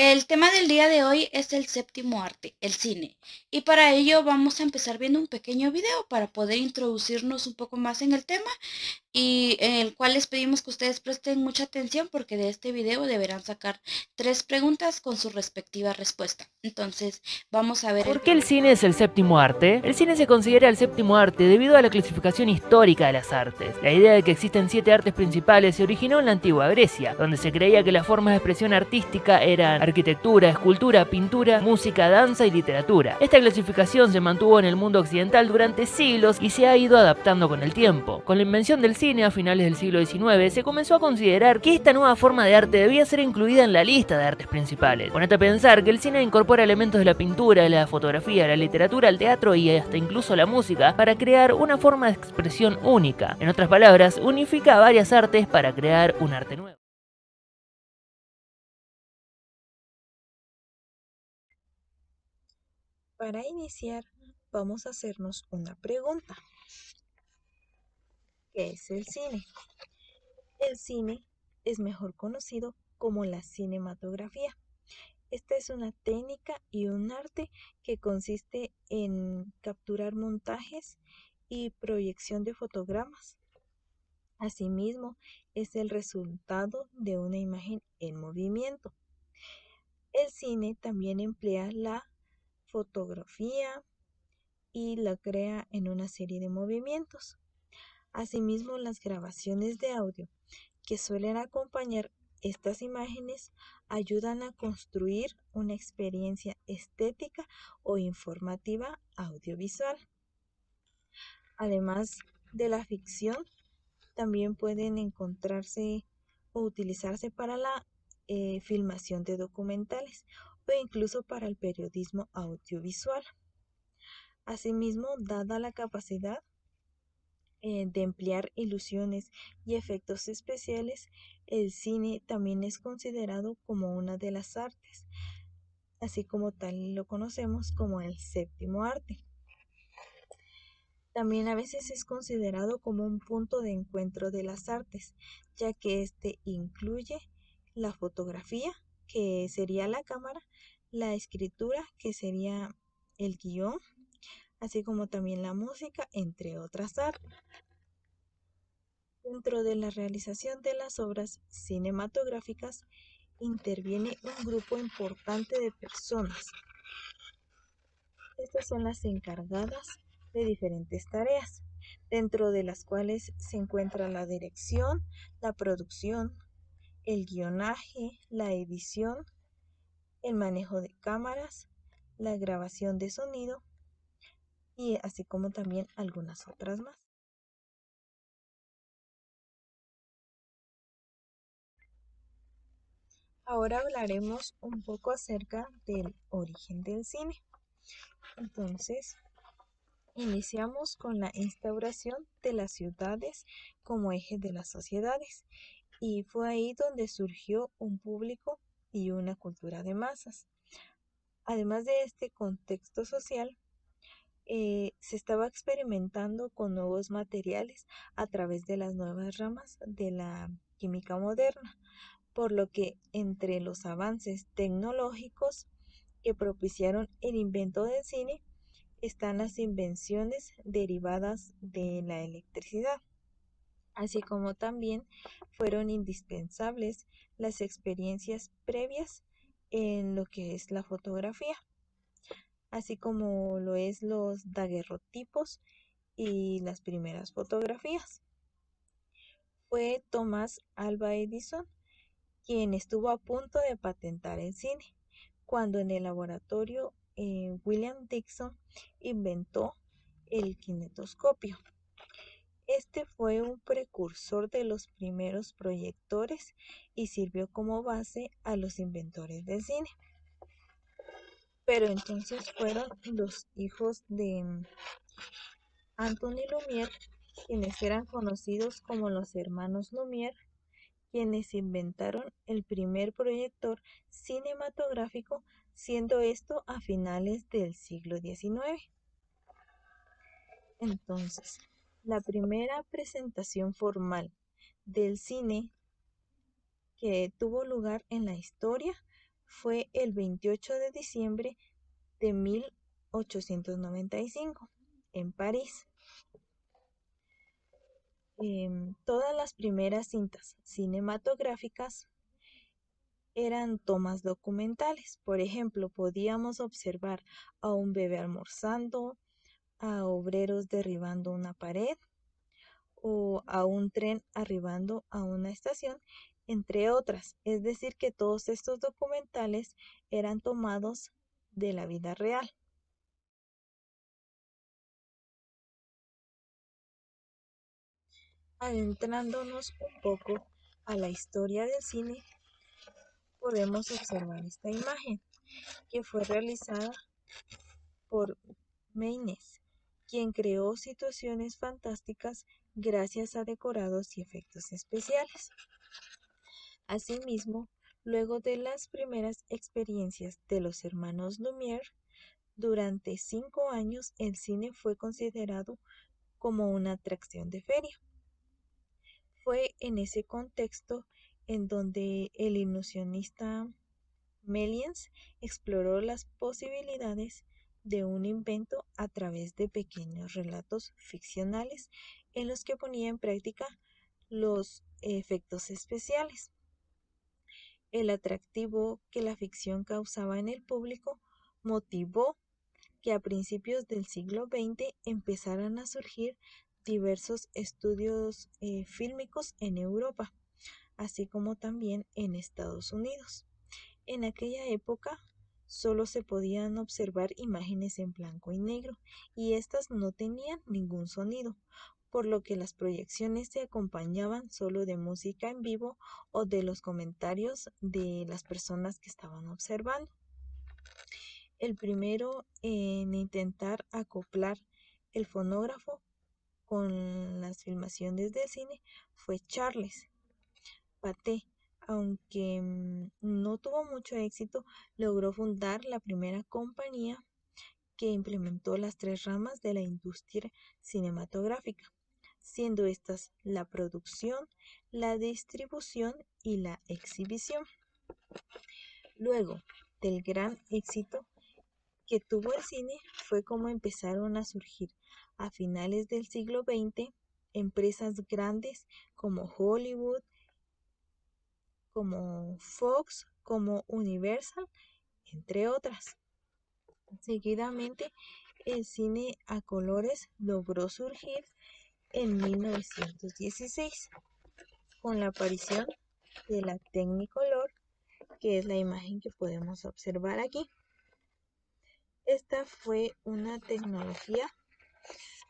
El tema del día de hoy es el séptimo arte, el cine, y para ello vamos a empezar viendo un pequeño video para poder introducirnos un poco más en el tema y en el cual les pedimos que ustedes presten mucha atención porque de este video deberán sacar 3 preguntas con su respectiva respuesta. Entonces, vamos a ver ¿Por qué el cine es el séptimo arte? El cine se considera el séptimo arte debido a la clasificación histórica de las artes. La idea de que existen 7 artes principales se originó en la antigua Grecia, donde se creía que las formas de expresión artística eran arquitectura, escultura, pintura, música, danza y literatura. Esta clasificación se mantuvo en el mundo occidental durante siglos y se ha ido adaptando con el tiempo. Con la invención del cine a finales del siglo XIX, se comenzó a considerar que esta nueva forma de arte debía ser incluida en la lista de artes principales. Ponete a pensar que el cine incorpora elementos de la pintura, la fotografía, la literatura, el teatro y hasta incluso la música para crear una forma de expresión única. En otras palabras, unifica varias artes para crear un arte nuevo. Para iniciar, vamos a hacernos una pregunta. ¿Qué es el cine? El cine es mejor conocido como la cinematografía. Esta es una técnica y un arte que consiste en capturar montajes y proyección de fotogramas. Asimismo, es el resultado de una imagen en movimiento. El cine también emplea la fotografía y la crea en una serie de movimientos. Asimismo, las grabaciones de audio que suelen acompañar estas imágenes ayudan a construir una experiencia estética o informativa audiovisual. Además de la ficción, también pueden encontrarse o utilizarse para la filmación de documentales o incluso para el periodismo audiovisual. Asimismo, dada la capacidad de emplear ilusiones y efectos especiales, el cine también es considerado como una de las artes, así como tal lo conocemos como el séptimo arte. También a veces es considerado como un punto de encuentro de las artes, ya que este incluye la fotografía, que sería la cámara, la escritura, que sería el guión, así como también la música, entre otras artes. Dentro de la realización de las obras cinematográficas interviene un grupo importante de personas. Estas son las encargadas de diferentes tareas, dentro de las cuales se encuentra la dirección, la producción, el guionaje, la edición, el manejo de cámaras, la grabación de sonido y así como también algunas otras más. Ahora hablaremos un poco acerca del origen del cine. Entonces, iniciamos con la instauración de las ciudades como eje de las sociedades y fue ahí donde surgió un público y una cultura de masas. Además de este contexto social, se estaba experimentando con nuevos materiales a través de las nuevas ramas de la química moderna, por lo que entre los avances tecnológicos que propiciaron el invento del cine están las invenciones derivadas de la electricidad, así como también fueron indispensables las experiencias previas en lo que es la fotografía, así como lo es los daguerrotipos y las primeras fotografías. Fue Thomas Alva Edison quien estuvo a punto de patentar el cine, cuando en el laboratorio William Dixon inventó el kinetoscopio. Este fue un precursor de los primeros proyectores y sirvió como base a los inventores del cine. Pero entonces fueron los hijos de Anthony Lumière, quienes eran conocidos como los hermanos Lumière, quienes inventaron el primer proyector cinematográfico, siendo esto a finales del siglo XIX. Entonces, la primera presentación formal del cine que tuvo lugar en la historia fue el 28 de diciembre de 1895 en París. Todas las primeras cintas cinematográficas eran tomas documentales. Por ejemplo, podíamos observar a un bebé almorzando, a obreros derribando una pared o a un tren arribando a una estación, entre otras. Es decir, que todos estos documentales eran tomados de la vida real. Adentrándonos un poco a la historia del cine, podemos observar esta imagen que fue realizada por Méliès, quien creó situaciones fantásticas gracias a decorados y efectos especiales. Asimismo, luego de las primeras experiencias de los hermanos Lumière, durante 5 años el cine fue considerado como una atracción de feria. Fue en ese contexto en donde el ilusionista Méliès exploró las posibilidades de un invento a través de pequeños relatos ficcionales en los que ponía en práctica los efectos especiales. El atractivo que la ficción causaba en el público motivó que a principios del siglo XX empezaran a surgir diversos estudios fílmicos en Europa, así como también en Estados Unidos. En aquella época solo se podían observar imágenes en blanco y negro y estas no tenían ningún sonido, por lo que las proyecciones se acompañaban solo de música en vivo o de los comentarios de las personas que estaban observando. El primero en intentar acoplar el fonógrafo con las filmaciones de cine fue Charles Pathé. Aunque no tuvo mucho éxito, logró fundar la primera compañía que implementó las 3 ramas de la industria cinematográfica, siendo estas la producción, la distribución y la exhibición. Luego del gran éxito que tuvo el cine, fue como empezaron a surgir a finales del siglo XX empresas grandes como Hollywood, como Fox, como Universal, entre otras. Seguidamente, el cine a colores logró surgir en 1916 con la aparición de la Technicolor, que es la imagen que podemos observar aquí. Esta fue una tecnología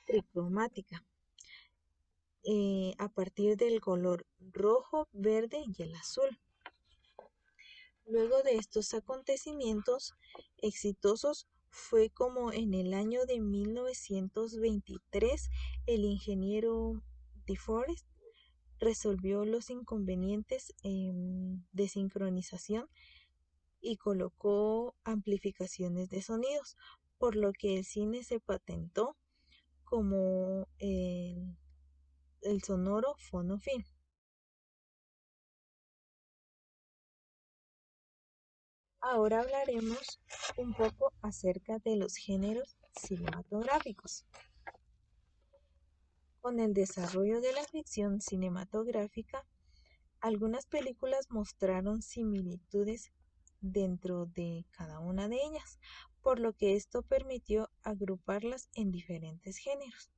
tricromática a partir del color rojo, verde y el azul. Luego de estos acontecimientos exitosos, fue como en el año de 1923 el ingeniero De Forest resolvió los inconvenientes de sincronización y colocó amplificaciones de sonidos, por lo que el cine se patentó como el sonoro fonofilm. Ahora hablaremos un poco acerca de los géneros cinematográficos. Con el desarrollo de la ficción cinematográfica, algunas películas mostraron similitudes dentro de cada una de ellas, por lo que esto permitió agruparlas en diferentes géneros,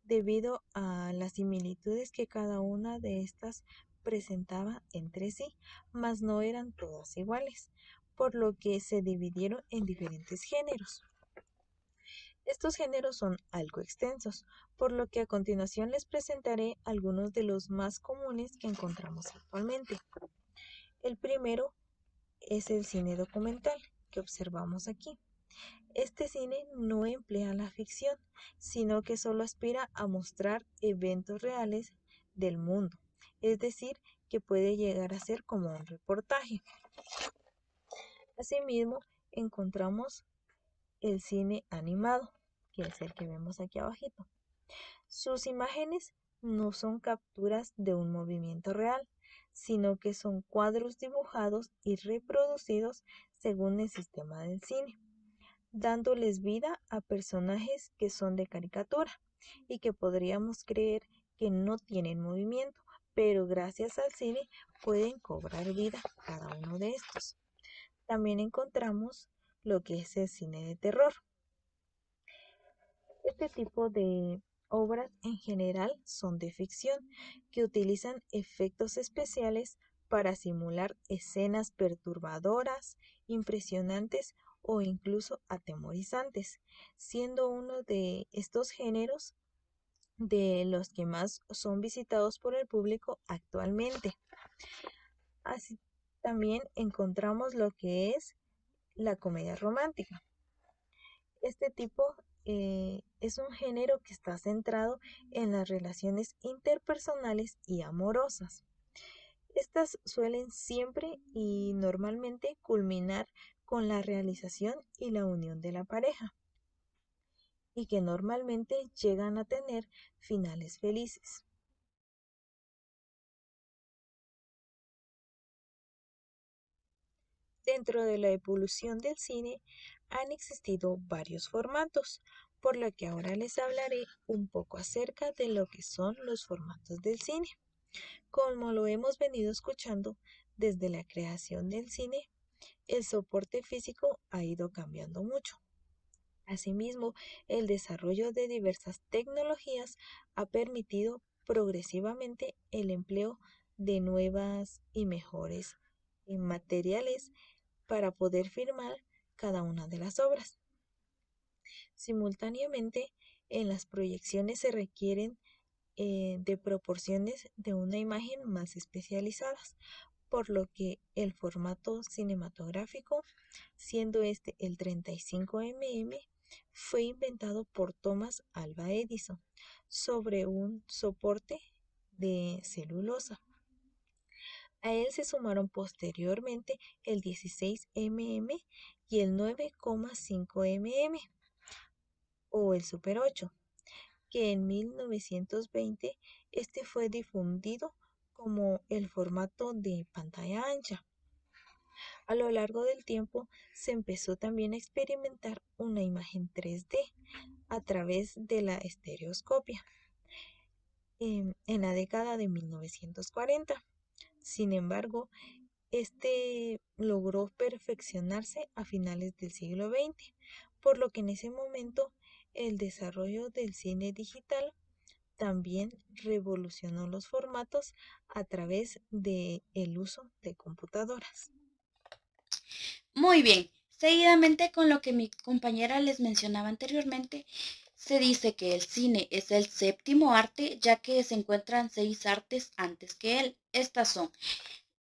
debido a las similitudes que cada una de estas presentaba entre sí, mas no eran todas iguales, por lo que se dividieron en diferentes géneros. Estos géneros son algo extensos, por lo que a continuación les presentaré algunos de los más comunes que encontramos actualmente. El primero es el cine documental, que observamos aquí. Este cine no emplea la ficción, sino que solo aspira a mostrar eventos reales del mundo, es decir, que puede llegar a ser como un reportaje. Asimismo, encontramos el cine animado, que es el que vemos aquí abajito. Sus imágenes no son capturas de un movimiento real, sino que son cuadros dibujados y reproducidos según el sistema del cine, dándoles vida a personajes que son de caricatura y que podríamos creer que no tienen movimiento, pero gracias al cine pueden cobrar vida cada uno de estos. También encontramos lo que es el cine de terror. Este tipo de obras en general son de ficción, que utilizan efectos especiales para simular escenas perturbadoras, impresionantes o incluso atemorizantes, siendo uno de estos géneros de los que más son visitados por el público actualmente. Así también encontramos lo que es la comedia romántica. Este tipo es un género que está centrado en las relaciones interpersonales y amorosas. Estas suelen siempre y normalmente culminar con la realización y la unión de la pareja, y que normalmente llegan a tener finales felices. Dentro de la evolución del cine han existido varios formatos, por lo que ahora les hablaré un poco acerca de lo que son los formatos del cine. Como lo hemos venido escuchando desde la creación del cine, el soporte físico ha ido cambiando mucho. Asimismo, el desarrollo de diversas tecnologías ha permitido progresivamente el empleo de nuevas y mejores materiales para poder filmar cada una de las obras. Simultáneamente, en las proyecciones se requieren de proporciones de una imagen más especializadas, por lo que el formato cinematográfico, siendo este el 35 mm, fue inventado por Thomas Alva Edison sobre un soporte de celulosa. A él se sumaron posteriormente el 16 mm y el 9,5 mm o el Super 8, que en 1920 este fue difundido como el formato de pantalla ancha. A lo largo del tiempo se empezó también a experimentar una imagen 3D a través de la estereoscopia en la década de 1940. Sin embargo, este logró perfeccionarse a finales del siglo XX, por lo que en ese momento el desarrollo del cine digital también revolucionó los formatos a través del uso de computadoras. Muy bien, seguidamente con lo que mi compañera les mencionaba anteriormente, se dice que el cine es el séptimo arte, ya que se encuentran 6 artes antes que él. Estas son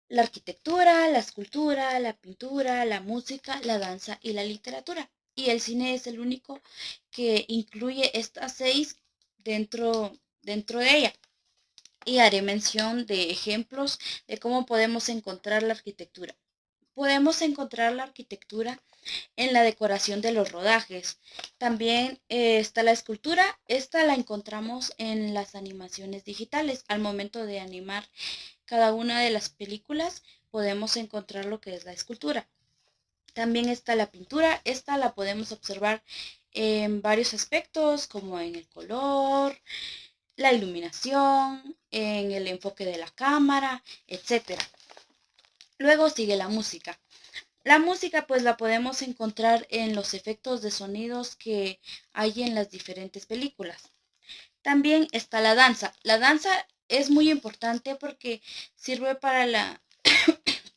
la arquitectura, la escultura, la pintura, la música, la danza y la literatura. Y el cine es el único que incluye estas 6 dentro de ella. Y haré mención de ejemplos de cómo podemos encontrar la arquitectura. Podemos encontrar la arquitectura en la decoración de los rodajes. También está la escultura. Esta la encontramos en las animaciones digitales. Al momento de animar cada una de las películas podemos encontrar lo que es la escultura. También está la pintura. Esta la podemos observar en varios aspectos, como en el color, la iluminación, en el enfoque de la cámara, etcétera. Luego sigue la música. La música pues la podemos encontrar en los efectos de sonidos que hay en las diferentes películas. También está la danza. La danza es muy importante porque sirve para la,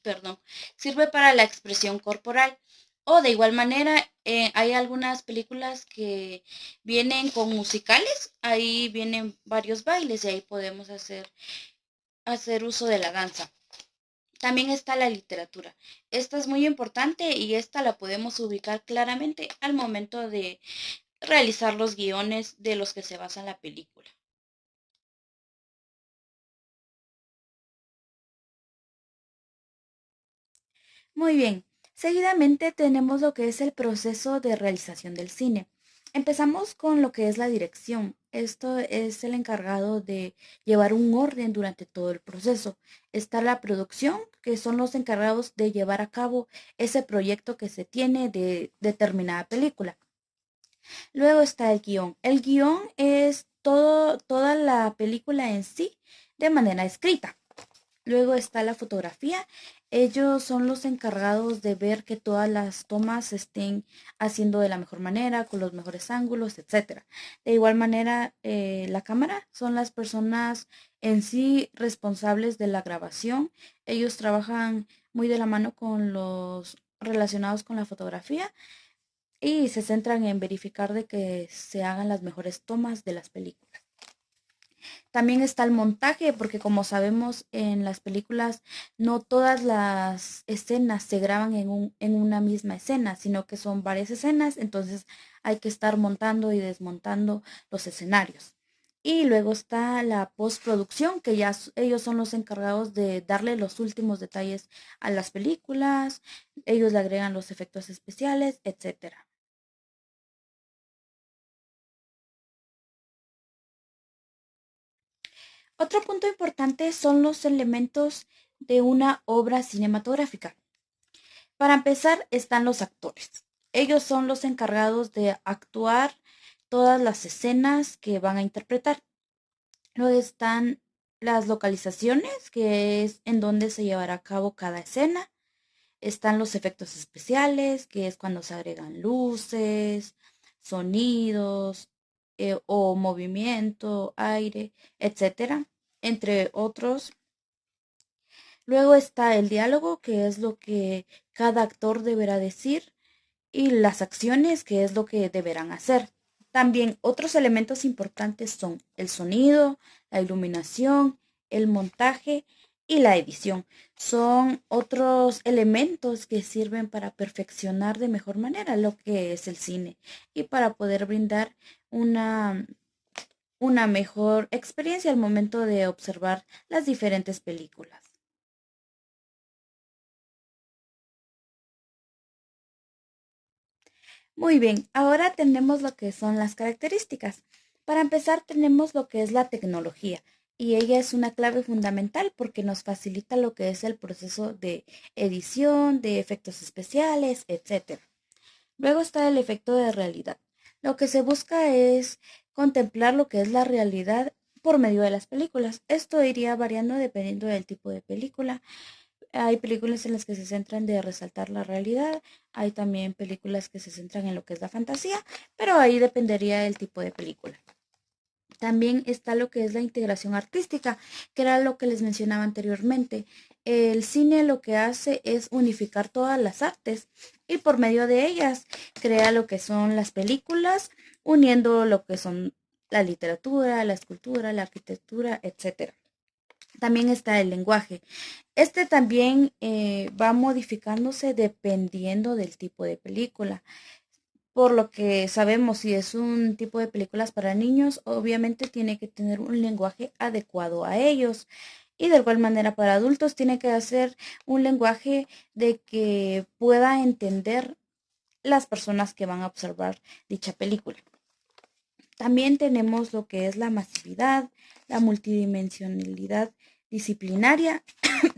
perdón, sirve para la expresión corporal. O de igual manera, hay algunas películas que vienen con musicales, ahí vienen varios bailes y ahí podemos hacer uso de la danza. También está la literatura. Esta es muy importante y esta la podemos ubicar claramente al momento de realizar los guiones de los que se basa la película. Muy bien. Seguidamente tenemos lo que es el proceso de realización del cine. Empezamos con lo que es la dirección. Esto es el encargado de llevar un orden durante todo el proceso. Está la producción, que son los encargados de llevar a cabo ese proyecto que se tiene de determinada película. Luego está el guión. El guión es toda la película en sí de manera escrita. Luego está la fotografía. Ellos son los encargados de ver que todas las tomas se estén haciendo de la mejor manera, con los mejores ángulos, etcétera. De igual manera, la cámara son las personas en sí responsables de la grabación. Ellos trabajan muy de la mano con los relacionados con la fotografía y se centran en verificar de que se hagan las mejores tomas de las películas. También está el montaje, porque como sabemos en las películas no todas las escenas se graban en una misma escena, sino que son varias escenas, entonces hay que estar montando y desmontando los escenarios. Y luego está la postproducción, que ya ellos son los encargados de darle los últimos detalles a las películas, ellos le agregan los efectos especiales, etcétera. Otro punto importante son los elementos de una obra cinematográfica. Para empezar están los actores. Ellos son los encargados de actuar todas las escenas que van a interpretar. Luego están las localizaciones, que es en donde se llevará a cabo cada escena. Están los efectos especiales, que es cuando se agregan luces, sonidos o movimiento, aire, etcétera, entre otros. Luego está el diálogo, que es lo que cada actor deberá decir, y las acciones, que es lo que deberán hacer. También otros elementos importantes son el sonido, la iluminación, el montaje y la edición. Son otros elementos que sirven para perfeccionar de mejor manera lo que es el cine y para poder brindar una, una mejor experiencia al momento de observar las diferentes películas. Muy bien, ahora tenemos lo que son las características. Para empezar, tenemos lo que es la tecnología y ella es una clave fundamental porque nos facilita lo que es el proceso de edición, de efectos especiales, etc. Luego está el efecto de realidad. Lo que se busca es contemplar lo que es la realidad por medio de las películas. Esto iría variando dependiendo del tipo de película. Hay películas en las que se centran de resaltar la realidad, hay también películas que se centran en lo que es la fantasía, pero ahí dependería del tipo de película. También está lo que es la integración artística, que era lo que les mencionaba anteriormente. El cine lo que hace es unificar todas las artes y por medio de ellas crea lo que son las películas, uniendo lo que son la literatura, la escultura, la arquitectura, etcétera. También está el lenguaje. Este también va modificándose dependiendo del tipo de película. Por lo que sabemos, si es un tipo de películas para niños, obviamente tiene que tener un lenguaje adecuado a ellos. Y de igual manera para adultos tiene que hacer un lenguaje de que pueda entender las personas que van a observar dicha película. También tenemos lo que es la masividad, la multidimensionalidad disciplinaria,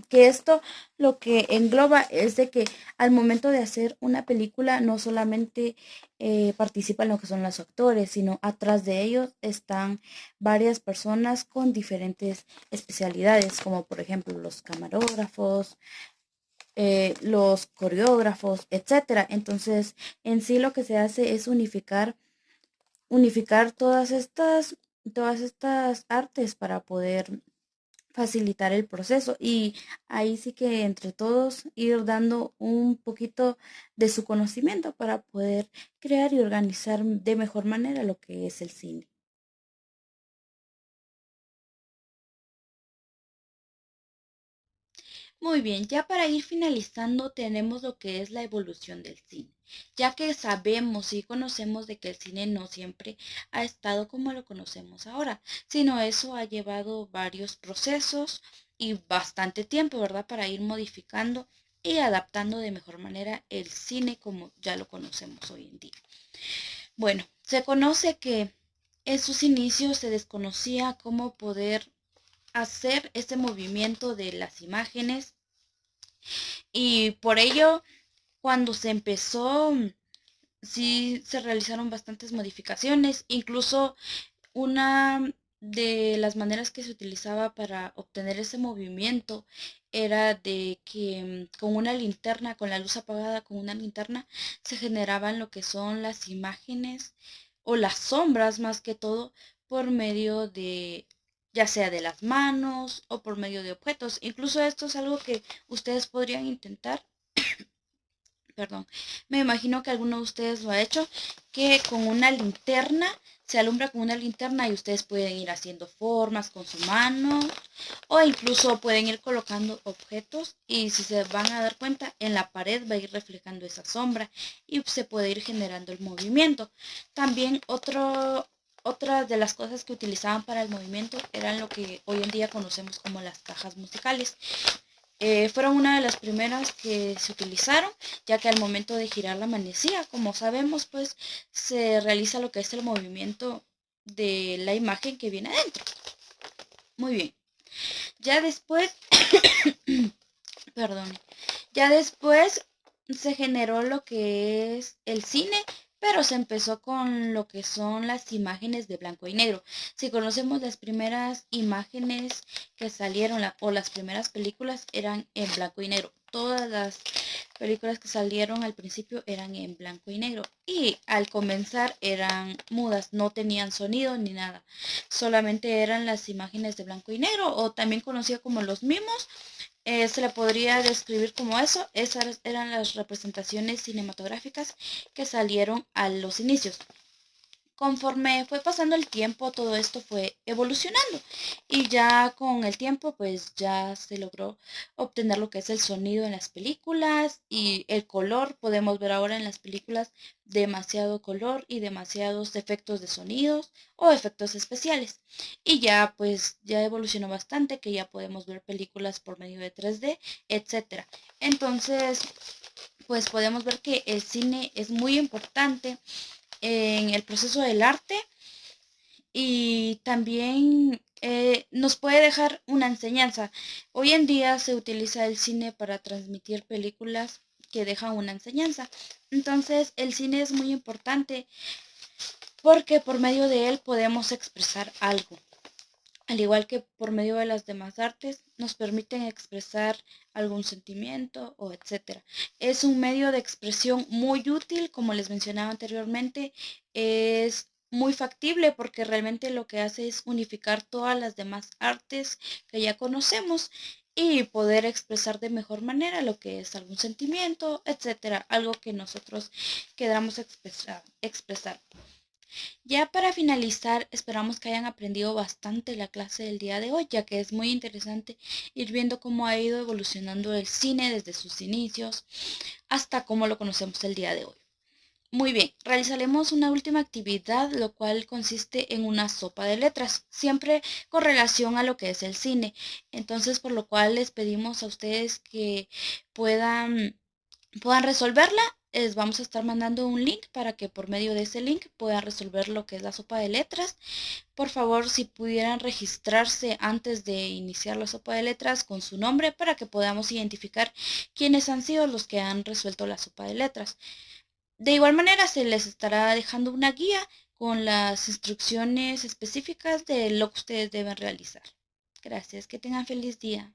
que esto lo que engloba es de que al momento de hacer una película no solamente participan lo que son los actores, sino atrás de ellos están varias personas con diferentes especialidades, como por ejemplo los camarógrafos, los coreógrafos, etcétera. Entonces, en sí lo que se hace es unificar todas estas artes para poder facilitar el proceso y ahí sí que entre todos ir dando un poquito de su conocimiento para poder crear y organizar de mejor manera lo que es el cine. Muy bien, ya para ir finalizando tenemos lo que es la evolución del cine, ya que sabemos y conocemos de que el cine no siempre ha estado como lo conocemos ahora, sino eso ha llevado varios procesos y bastante tiempo, ¿verdad? Para ir modificando y adaptando de mejor manera el cine como ya lo conocemos hoy en día. Bueno, se conoce que en sus inicios se desconocía cómo poder hacer ese movimiento de las imágenes y por ello cuando se empezó sí se realizaron bastantes modificaciones, incluso una de las maneras que se utilizaba para obtener ese movimiento era de que con una linterna, con la luz apagada, con una linterna, se generaban lo que son las imágenes o las sombras más que todo por medio de ya sea de las manos o por medio de objetos. Incluso esto es algo que ustedes podrían intentar. Perdón, me imagino que alguno de ustedes lo ha hecho, que con una linterna, se alumbra con una linterna y ustedes pueden ir haciendo formas con su mano o incluso pueden ir colocando objetos y si se van a dar cuenta, en la pared va a ir reflejando esa sombra y se puede ir generando el movimiento. También otra de las cosas que utilizaban para el movimiento eran lo que hoy en día conocemos como las cajas musicales. Fueron una de las primeras que se utilizaron, ya que al momento de girar la manecilla, como sabemos, pues se realiza lo que es el movimiento de la imagen que viene adentro. Muy bien. Ya después, perdón, ya después se generó lo que es el cine, pero se empezó con lo que son las imágenes de blanco y negro. Si conocemos las primeras imágenes que salieron o las primeras películas eran en blanco y negro. Todas las películas que salieron al principio eran en blanco y negro y al comenzar eran mudas, no tenían sonido ni nada. Solamente eran las imágenes de blanco y negro o también conocido como los mimos. Se le podría describir como eso. Esas eran las representaciones cinematográficas que salieron a los inicios. Conforme fue pasando el tiempo, todo esto fue evolucionando y ya con el tiempo pues ya se logró obtener lo que es el sonido en las películas y el color. Podemos ver ahora en las películas demasiado color y demasiados efectos de sonidos o efectos especiales. Y ya pues ya evolucionó bastante, que ya podemos ver películas por medio de 3D, etcétera. Entonces, pues podemos ver que el cine es muy importante en el proceso del arte y también nos puede dejar una enseñanza. Hoy en día se utiliza el cine para transmitir películas que dejan una enseñanza. Entonces el cine es muy importante porque por medio de él podemos expresar algo. Al igual que por medio de las demás artes, nos permiten expresar algún sentimiento o etcétera. Es un medio de expresión muy útil, como les mencionaba anteriormente, es muy factible porque realmente lo que hace es unificar todas las demás artes que ya conocemos y poder expresar de mejor manera lo que es algún sentimiento, etcétera, algo que nosotros queramos expresar. Ya para finalizar, esperamos que hayan aprendido bastante la clase del día de hoy, ya que es muy interesante ir viendo cómo ha ido evolucionando el cine desde sus inicios hasta cómo lo conocemos el día de hoy. Muy bien, realizaremos una última actividad, lo cual consiste en una sopa de letras, siempre con relación a lo que es el cine. Entonces, por lo cual les pedimos a ustedes que puedan resolverla. Les vamos a estar mandando un link para que por medio de ese link puedan resolver lo que es la sopa de letras. Por favor, si pudieran registrarse antes de iniciar la sopa de letras con su nombre para que podamos identificar quiénes han sido los que han resuelto la sopa de letras. De igual manera, se les estará dejando una guía con las instrucciones específicas de lo que ustedes deben realizar. Gracias, que tengan feliz día.